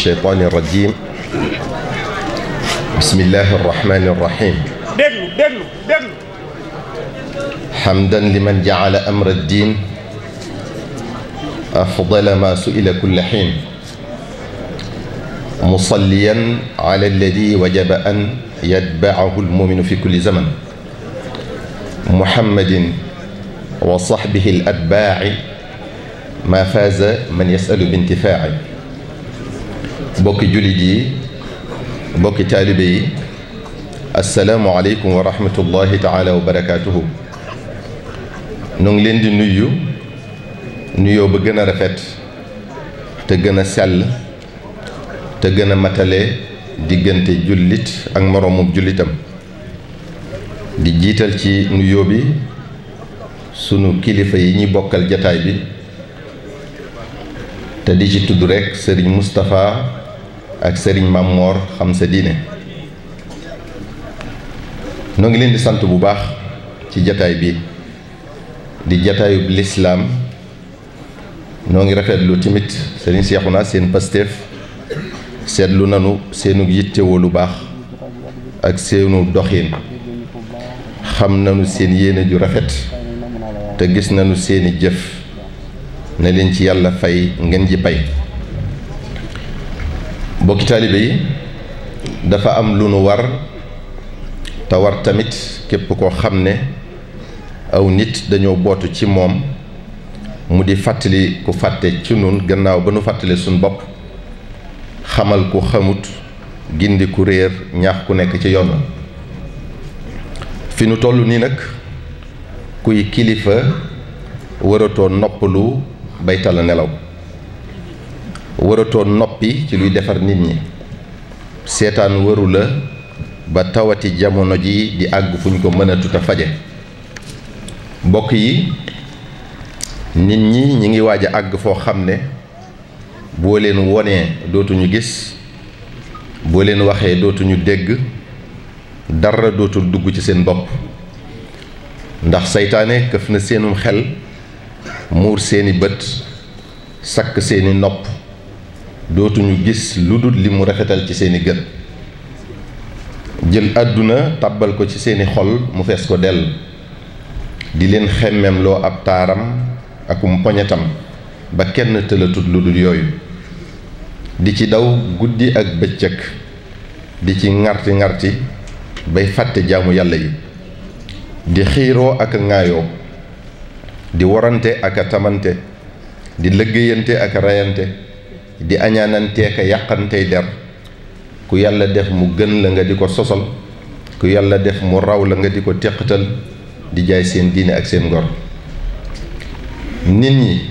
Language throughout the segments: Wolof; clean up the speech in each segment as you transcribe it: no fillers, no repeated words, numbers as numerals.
الشيطان الرجيم بسم الله الرحمن الرحيم دغلو حمدا لمن جعل أمر الدين أفضل ما سئل كل حين مصليا على الذي وجب أن يتبعه المؤمن في كل زمن محمد وصحبه الأتباع ما فاز من يسأل بانتفاع بوكي جلدي بوكي تالبي السلام عليكم ورحمة الله تعالى وبركاته نونغ لين دي نيو ba gën a rafet te gën a sell te gën a matale diggante jullit ak moroomum jullitam di jiital ci nuyoo bi sunu kilifa yi ñi bokkal jataay bi te di ci tudd rekk sëriñ Moustapha ak sëriñ Mamor xam sa diine noo ngi leen di sant bu baax ci jataay bi di jataayub lislaam noo ngi rafetlu tamit sëriñ Seexuna seen Pastef seetlu nanu seenu yittewoo lu baax ak seenu doxin xam nanu seen yéene ju rafet te gis nanu seeni jëf na leen ci yàlla fay ngeen ji pay bokki taalibe yi dafa am lu nu war te war tamit képp koo xam ne aw nit dañoo bootu ci moom mu di fàttali ku fàtte ci nun gannaaw ba nu fàttali suñ bopp xamal ku xamut gindi ku réer ñaax ku nekk ci yoon fi nu toll nii nag kuy kilifa waratoo noppalu baytal a nelaw waratoo noppi ci luy defar nit ñi seetaan waru la ba tawati jamono ji di àgg fu ñu ko mën a tuta faje mbokk yi nit ñi ngi waaj a àgg foo xam ne boo leen wonee dootuñu gis boo leen waxee dootuñu dégg dara dootul dugg ci seen bopp ndax saytaane këf na seenum xel muur seeni bët sakk seeni nopp dootuñu gis lu dul li mu rafetal ci seeni gët jël àdduna tàbbal ko ci seeni xol mu fees ko dell di leen xemmem loo ab taaram akum poñetam ba kenn tëlatut lu dul yooyu di ci daw guddi ak bëccëg di ci ŋarti ŋarti bay fàtte jaamu yàlla yi di xiiroo ak a ŋaayoo di warante ak a tamante di lëggéeyante ak a reyante di añaanante ak a yàqantey der ku yàlla def mu gën la nga di ko sosal ku yàlla def mu raw la nga di ko téqatal di jaay seen diine ak seen ngor nit ñi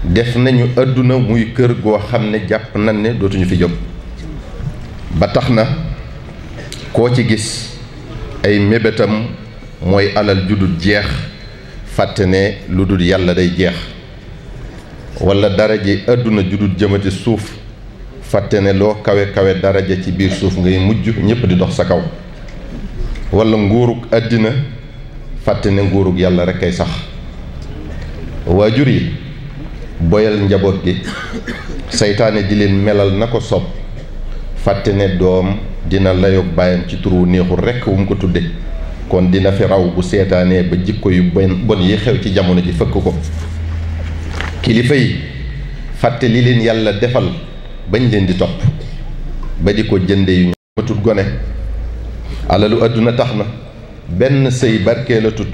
def nañu àdduna muy kër goo xam ne jàpp nañ ne dootuñu fi jóg ba tax na koo ci gis ay mébétam mooy alal ju dul jeex fàtte ne lu dul yàlla day jeex walla daraje àdduna ju dul jëmati suuf fàtte ne loo kawe kawe daraja ci biir suuf ngay mujj ñépp di dox sa kaw walla nguurug àddina fàtte ne nguurug yàlla rekk ay sax waajur yi boyal njaboot gi saytaane di leen melal na ko sob fàtte ne doom dina layoog baayam ci turu neexul rekk wu mu ko tudde kon dina fi raw bu seetaanee ba jikko yu bon yi xew ci jamono ji fëkk ko kilifa yi fàtte li leen yàlla defal bañ leen di topp ba di ko jënde yu matut gone alalu àdduna tax na benn sëy barkee la tut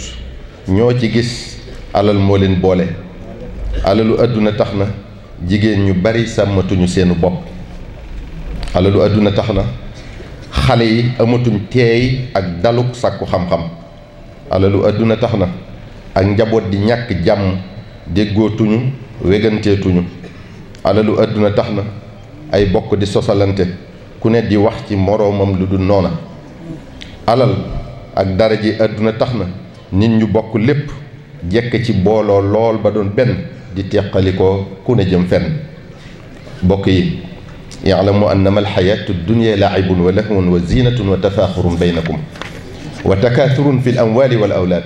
ñoo ci gis alal moo leen boole alalu àdduna tax na jigéen ñu bari sàmmatuñu seenu bopp alalu àdduna tax na xale yi amatuñ teey ak daluk sàkku xam-xam alalu àdduna tax na ak njaboot di ñàkk jàmm déggootuñu weganteetuñu alalu àdduna tax na ay bokk di sosalante ku ne di wax ci moroomam lu dul noona alal ak daraji àdduna tax na nit ñu bokk lépp jekk ci booloo lool ba doon benn di teqalikoo ku ne jëm fenn bokk yi yaalamu annama alxayaatu dunya laibun wa lahwun wa zinatun wa tafaaxurun baynakum wa takaathurun fi alamwali wal awlaad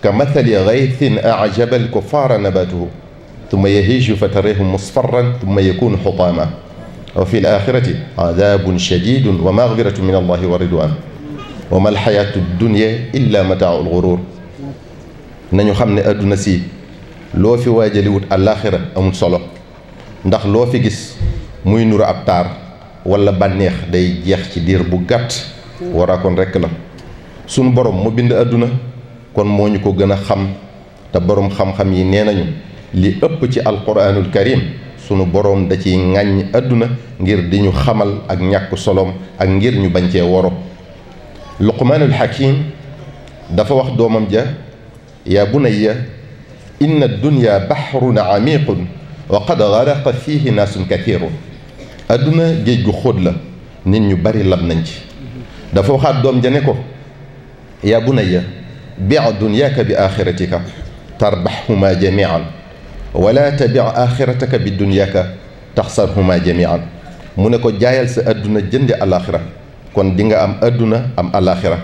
ka mathali gaythin ajaba alkuffara nabatuhu thumma yahiiju fa tarahu musfarran thumma yakunu xutaama wa fi l axirati adabun shadidun wa magfiratu min allahi wa ridwan wa ma alxayatu dunya illa mataau lgurur. nañu xam ne adduna si loo fi waajaliwut àllaaxira amul solo, ndax loo fi gis muy nuru ab taar wala bànneex day jeex ci diir bu gàtt. waraakoon rekk la sunu borom mu bind adduna kon moo ñu ko gën a xam, te borom xam-xam yi nee nañu li ëpp ci alquranul karim sunu borom da ciy ŋàññ adduna ngir di ñu xamal ak ñàkk solom ak ngir ñu bañ cee woro. luqmaanul hakim dafa wax doomam ja yaa bunayya inna dunya bahrun amiqun wa qad garaqa fihi naasun kathirun. adduna géej gu xóot la, nit ñu bari lab nañ ci. dafa waxaat doom ja ne ko yaa bunayya bi' dunyaaka bi axiratika tarbaxhuma jamian wala tabi' axirataka bi dunyaaka taxsarhuma jamian. mu ne ko jaayal sa adduna jënde alaxira kon di nga am adduna am alaxira,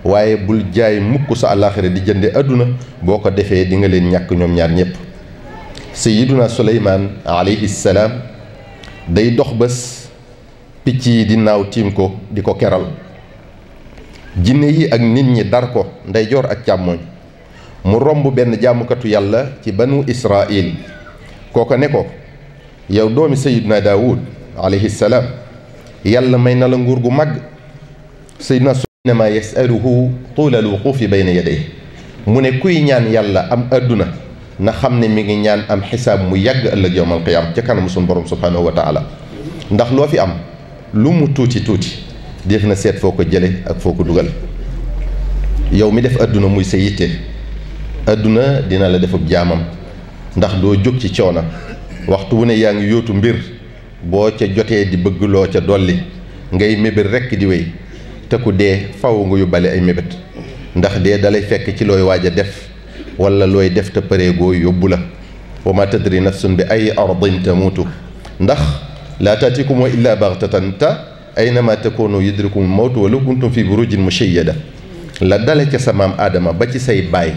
waaye bul jaay mukk sa alaxira di jënde adduna, boo ko defee di nga leen ñàkk ñoom ñaar ñépp. sayiduna suleymaan alayhi salaam day dox bés picc yi di naaw tiim ko di ko keral, jinne yi ak nit ñi dar ko ndeyjoor ak càmmooñ. mu romb benn jaamukatu yàlla ci banu israil kooko ne ko yow doomi sayiduna daawud alayhi salaam yàlla may na la nguur gu mag. sayiduna innama yasaluhu tuula alwuqufi bayna yaday. mu ne kuy ñaan yàlla am adduna na xam ne mi ngi ñaan am xisaab mu yàgg ëllëg yowmal qiyaam ca kanam suñu borom subhanahu wa taala. ndax loo fi am lu mu tuuti tuuti def na seet foo ko jële ak foo ko dugal. yow mi def adduna muy sa yitte, adduna dina la defub jaamam, ndax doo jóg ci coona. waxtu wu ne yaa ngi yóotu mbir, boo ca jotee di bëgg loo ca dolli, ngay mébét rekk di wéy, te ku dee faw nga yóbbale ay mébét. ndax dee dalay fekk ci looy waaj a def wala looy def te pareegoo yóbbu la. wa ma tadri nafsun bi ay ardin tamuutu. ndax laa taatikum wa illa baxtatan ta aynama takunu yudrikum mawtu walaw kuntum fi burujin mushayyada. la dale ca sa maam aadama ba ci say baay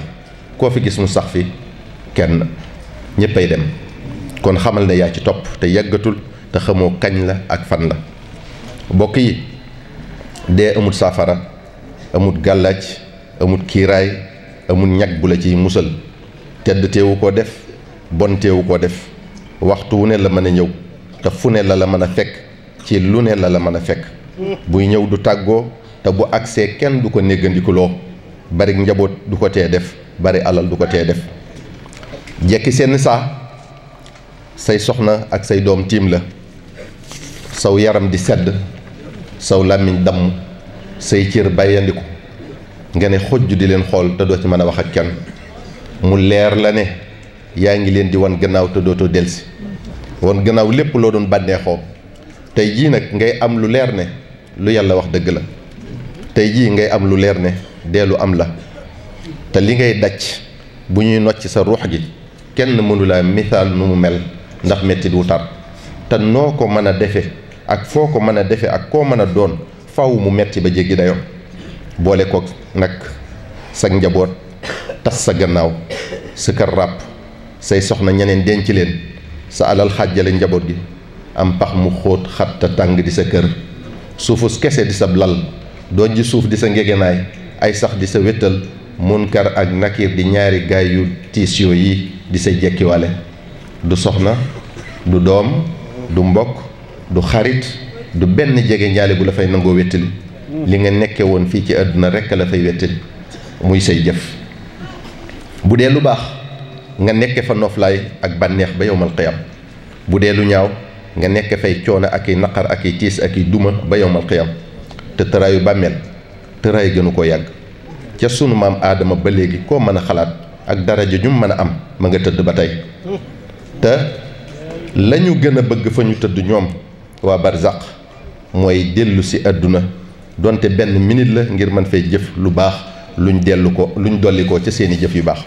koo fi gis mu sax fi kenn, ñéppay dem. kon xamal ne yaa ci topp te yàggatul, te xamoo kañ la ak fan la. mbokk yi, dee amut saafara, amut gàllaaj, amut kiiraay, amut ñag bu la ciy musal. tedd teewu koo def, bon teewu koo def. waxtu wu ne la mën a ñëw, te fu ne la la mën a fekk, ci lu ne la la mën a fekk. buy ñëw du tàggoo, te bu agsee kenn du ko néggandikuloo. bari njaboot du ko tee def, bari alal du ko tee def. jekki seen saa say soxna ak say doom tiim la, saw yaram di sedd, saw làmmiñ damm, say cër bàyyandiku, nga ne xojj di leen xool te doo ci mën a wax ak kenn. mu leer la ne yaa ngi leen di wan gannaaw te dootoo delsi, wan gannaaw lépp loo doon bànneexoo. tey jii nag ngay am lu leer ne lu yàlla wax dëgg la. tey jii ngay am lu leer ne deelu am la. te li ngay daj bu ñuy nocc sa ruux gi kenn mënula misaal nu mu mel, ndax mettit wu tar. te noo ko mën a defe ak foo ko mën a defe ak koo mën a doon faw mu metti ba jéggi dayo. boole ko nag sa njaboot tas sa gannaaw, sa kër ràpp, say soxna ñeneen denc leen, sa alal xàjjale njaboot gi, am pax mu xóot xat te tàng di sa kër, suufus kese di sa lal, doon ji suuf di sa ngegenaay, ay sax di sa wéttal, munkar ak nakir di ñaari gaay yu tiis yi di sa jekkiwale. du soxna, du doom, du mbokk, du xarit, du benn jege ñaale bu la fay nangoo wéttali. li nga nekke woon fii ci àdduna rekk la fay wéttali, muy say jëf. bu dee lu baax nga nekke fa noflaay ak bànneex ba yowmal qiyam. bu dee lu ñaaw nga nekke fay coono ak i naqar ak i tiis ak i duma ba yowmal qiyam. te tëraayu bàmmeel tëraay gënu ko yàgg. ca sunu maam aadama ba léegi koo mën a xalaat ak daraja ñu mën a am ma nga tëdd ba tey. te lañu gën a bëgg fa ñu tëdd ñoom waa barzaq mooy dellu si àdduna donte benn minute la ngir mën fay jëf lu baax luñ dolli ko ca seeni jëf yu baax.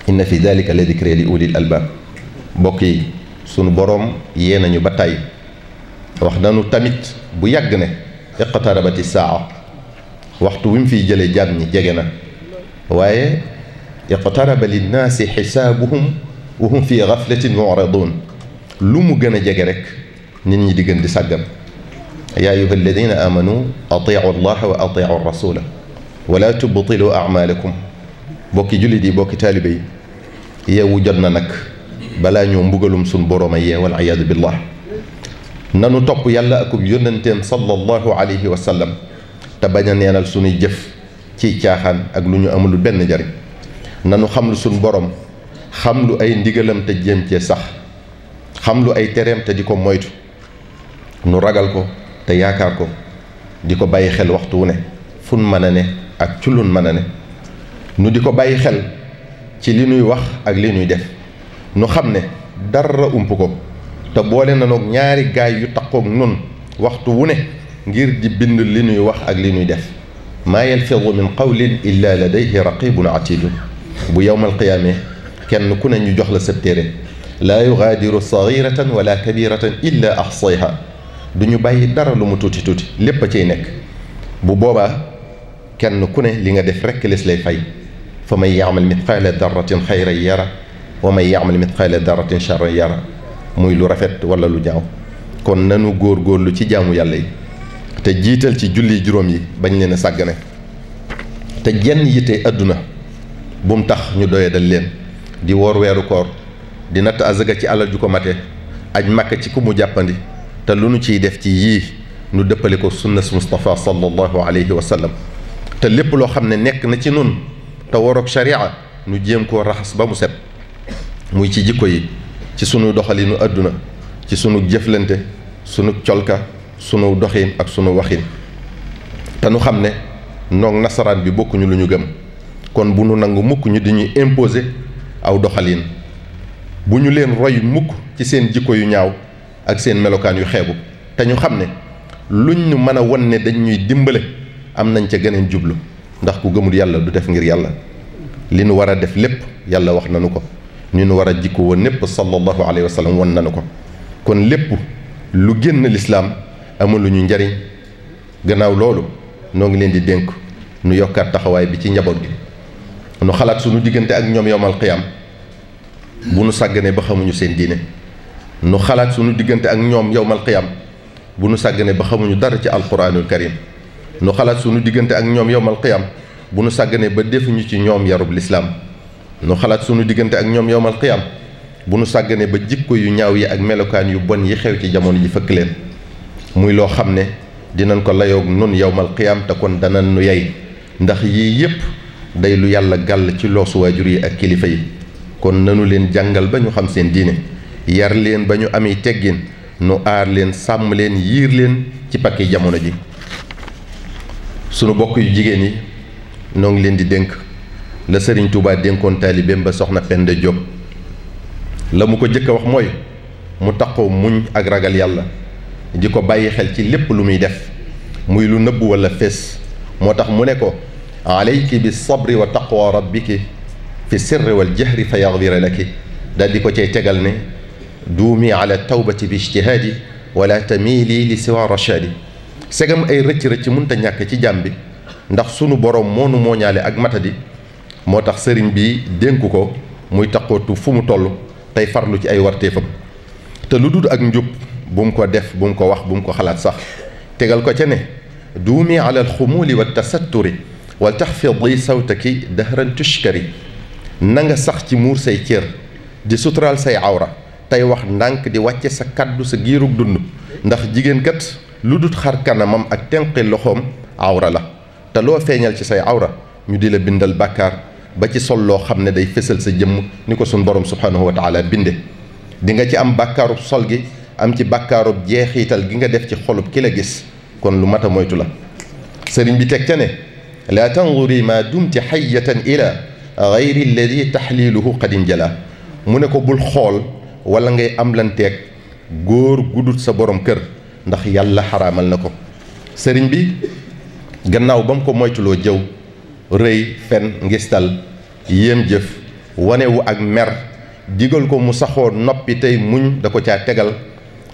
inna fi dalika la dikra li ulil albab. mbokk yi, sunu boroom yee nañu ba tey wax nañu tamit bu yàgg ne iqtarabati saa, waxtu wi mu fiy jëlee jaam ñi jege na. waaye iqtaraba linnaasi xisaabuhum wa hum fi gaflatin mu'ridun. lu mu gën a jege rek nit ñi di gën di sàggan. yaa ayyuha alladina amanu atiu allaha wa atiu rasula wala tubtilu amalakum. bokki jullit yi bokki taalibe yi yeewu jot na nag balaa ñoo mbugalum suñ boroom a yee wal iyaadu billah. nanu topp yàlla akub yónnanteem sallallahu alayhi wa sallam te bañ a neenal suñuy jëf ci caaxaan ak lu ñu amul benn njariñ. nanu xam lu suñ borom xam lu ay ndigalam te jéem cee sax xam lu ay tereem te di ko moytu. nu ragal ko te yaakaar ko di ko bàyyi xel waxtu wu ne fun mën a ne ak ci lun mën a ne. nu di ko bàyyi xel ci li nuy wax ak li nuy def. nu xam ne dara ump ko te boole na noog ñaari gaay yu takkoog nun waxtu wu ne ngir di bind li nuy wax ak li nuy def. maa yalfidu min qawlin illa ladayhi raqibun atidun. bu yowmal qiyaame kenn ku ne ñu jox la sa téere laa yugaadiru sagiratan wala kabiratan illa axsayha. du ñu bàyyi dara lu mu tuuti tuuti lépp a ciy nekk. bu boobaa kenn ku ne li nga def rekk les lay fay. fa man yaamal mitqaala darratin xayran yara wa man yaamal mitqaala darratin charran yara. muy lu rafet wala lu ñaaw. kon nanu góorgóorlu ci jaamu yàlla yi te jiital ci julli juróom yi bañ leen a sàggane. te jenn yitte àdduna bu mu tax ñu doyadal leen di woor weeru koor di natt azaga ci alal ju ko mate aj màkk ci ku mu jàppandi te lu nu ciy def ci yii nu dëppale ko sunna su Mustafa sallallahu alayhi wa sallam. te lépp loo xam ne nekk na ci nun te waroog sharia nu jéem koo raxas ba mu set muy ci jikko yi ci sunu doxalinu àdduna ci sunu jëflante sunu colka sunu doxin ak sunu waxin. te nu xam ne noog nasaraan bi bokkuñu lu ñu gëm kon bu nu nangu mukk ñu di ñuy imposer aw doxalin. bu ñu leen roy mukk ci seen jikko yu ñaaw ak seen melokaan yu xeebu. te ñu xam ne luñ ñu mën a won ne dañ ñuy dimbale am nañ ca geneen jublu ndax ku gëmul yàlla du def ngir yàlla. li nu war a def lépp yàlla wax nanu ko ni nu war a jikko woon népp sallallahu alayhi wa sallam won nanu ko. kon lépp lu génn lislaam amul lu ñu njariñ. gannaaw loolu noo ngi leen di dénk nu yokkaat taxawaay bi ci njaboot gi. nu xalaat sunu diggante ak ñoom yowmal qiyaam bu nu sàgganee ba xamuñu seen diine. nu xalaat sunu diggante ak ñoom yowmal qiyaam bu nu sàgganee ba xamuñu dara ci alquranul karim. nu xalaat sunu diggante ak ñoom yowmal qiyaam bu nu sàgganee ba defuñu ci ñoom yarub lislaam. nu xalaat sunu diggante ak ñoom yowmal qiyaam bu nu sàgganee ba jikko yu ñaaw yi ak melokaan yu bon yi xew ci jamono ji fëkk leen. muy loo xam ne dinañ ko layoog nun yowmal qiyaam te kon danañ nu yey ndax yii yépp day lu yàlla gàll ci loosu waajur yi ak kilifa yi. kon nanu leen jàngal ba ñu xam seen diine yar leen ba ñu amee teggin nu aar leen sàmm leen yiir leen ci pakki jamono ji. sunu bokk yu jigéen yi noo ngi leen di dénk la Sëriñ Tuubaa dénkoon taalibeem ba soxna Penda Diop. la mu ko jëkk a wax mooy mu taqoo muñ ak ragal yàlla di ko bàyyi xel ci lépp lu muy def muy lu nëbb wala fees. moo tax mu ne ko alayki bi sabri wa taqwa rabbiki fi sirri wal jahri fa yaxfira laki. daal di ko cay tegal ne duumi ala tawbati bi ijtihaadi wala tamiili li siwa rachadi. segam ay rëcc-rëcc mënta ñàkk ci jàmm bi ndax sunu borom moonu mooñaale ak matadi moo tax sëriñ bi dénku ko muy taqootu fu mu toll tey farlu ci ay warteefam. te lu dul ak njub bu mu ko def bu mu ko wax bu mu ko xalaat sax. tegal ko ca ne duumi ala alxumuuli wa tasatturi wal taxfidi sawtaki dahran tushkari. na nga sax ci muur say cër di suturaal say awra tey wax ndànk di wàcce sa kàddu sa giirug dund ndax jigéen kat lu dul xar kanamam ak tenqi loxoom awra la. te loo feeñal ci say awra ñu di la bindal bàkkaar ba ci sol loo xam ne day fësal sa jëmm ni ko suñ borom subhanahu wa taala binde. di nga ci am bàkkaarub sol gi am ci bàkkaarub jeexiital gi nga def ci xolub ki la gis. kon lu mat a moytu la. sëriñ bi teg ca ne laa tanduri ma dumti xayatan ila gayri alladi taxliluhu qad injala. mu ne ko bul xool wala ngay am lanteeg góor gudut sa borom kër ndax yàlla xaraamal na ko. sëriñ bi gannaaw ba mu ko moytuloo jëw rëy fen ngistal yéem jëf wanewu ak mer digal ko mu saxoo noppi tey muñ da ko caa tegal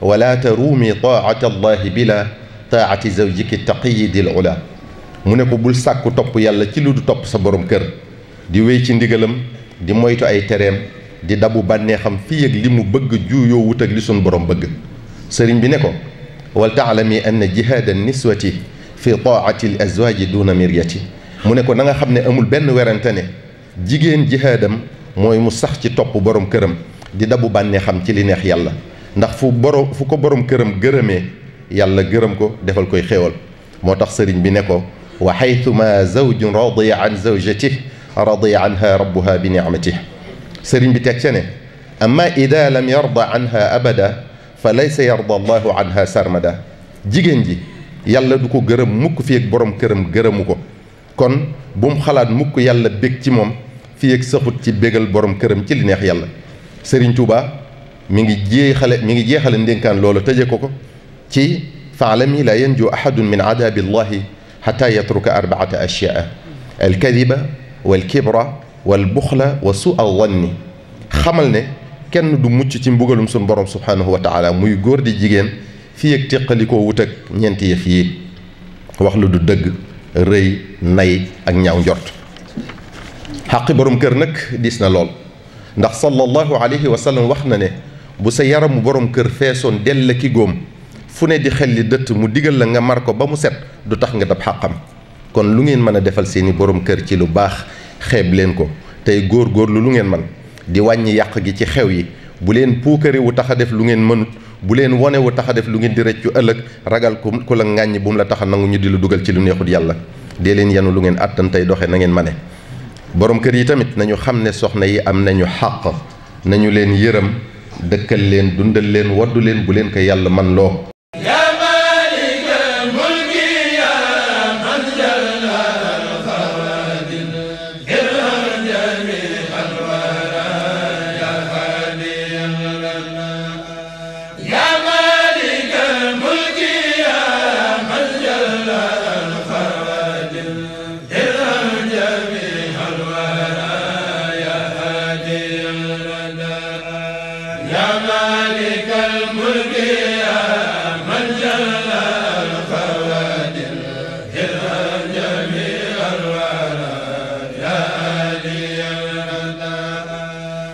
wala taruumi taata allahi bila taati zawjiki taqiyi dil ula. mu ne ko bul sàkku topp yàlla ci lu du topp sa borom kër di wéy ci ndigalam di moytu ay tereem di dabu bànneexam fii ak li mu bëgg juuyoo wut ak li suñ borom bëgg. sëriñ bi ne ko wal taalami anna jihaada niswati fi taati l azwaaji duna miryati mu ne ko na nga xam ne amul benn werante ne jigéen jihaadam mooy mu sax ci topp borom këram di dabu bànnee xam ci li neex yàlla ndax fu ko borom këram gërëmee yàlla gërëm ko defal koy xéewal moo tax sëriñ bi ne ko wa xaytuma zawjun radiya an zawjatih radiya anha rabbuha bi nicmatih sëriñ bi teg ca ne amma ida lam yarda anha abada fa laysa yarda allahu anha sarmada jigéen ji yàlla du ko gërëm mukk fi ak borom këram gërëmu ko kon bu mu xalaat mukk yàlla bég ci moom fi ak saxut ci bégal borom këram ci li neex yàlla sëriñ Tuuba mi ngi jeexale ndénkaan loolu tëje ko ci faalami la yanju ahadun min adabi llahi xata yatruka arbaata ashyaa alkadiba walkibra walbuxla wa suu alwanni xamal ne kenn du mucc ci mbugalum sun borom subhanahu wa taala muy góor di jigéen fii ak téqalikoo wut ak ñeenti yëf yi wax lu du dëgg rëy nay ak ñaaw njort xaqi borom kër nag diis na lool ndax sallallahu alayhi wa sallam wax na ne bu sa yaramu borom kër feesoon dell ki góom fu ne di xel li dëtt mu digal la nga mar ko ba mu set du tax nga dab xàqam kon lu ngeen mën a defal seeni borom kër ci lu baax xeeb leen ko tey góor-góorlu lu ngeen man di wàññi yàq gi ci xew yi bu leen puukare wu tax a def lu ngeen mënut bu leen wone wu tax a def lu ngeen di rëccu ëllëg ragal ku la ŋàññi bu mu la tax a nangu ñu di la dugal ci lu neexut yàlla dee leen yanu lu ngeen àttan tey doxe na ngeen mane borom kër yi tamit nañu xam ne soxna yi am nañu xàq nañu leen yërëm dëkkal leen dundal leen waddu leen bu leen ko yàlla man loo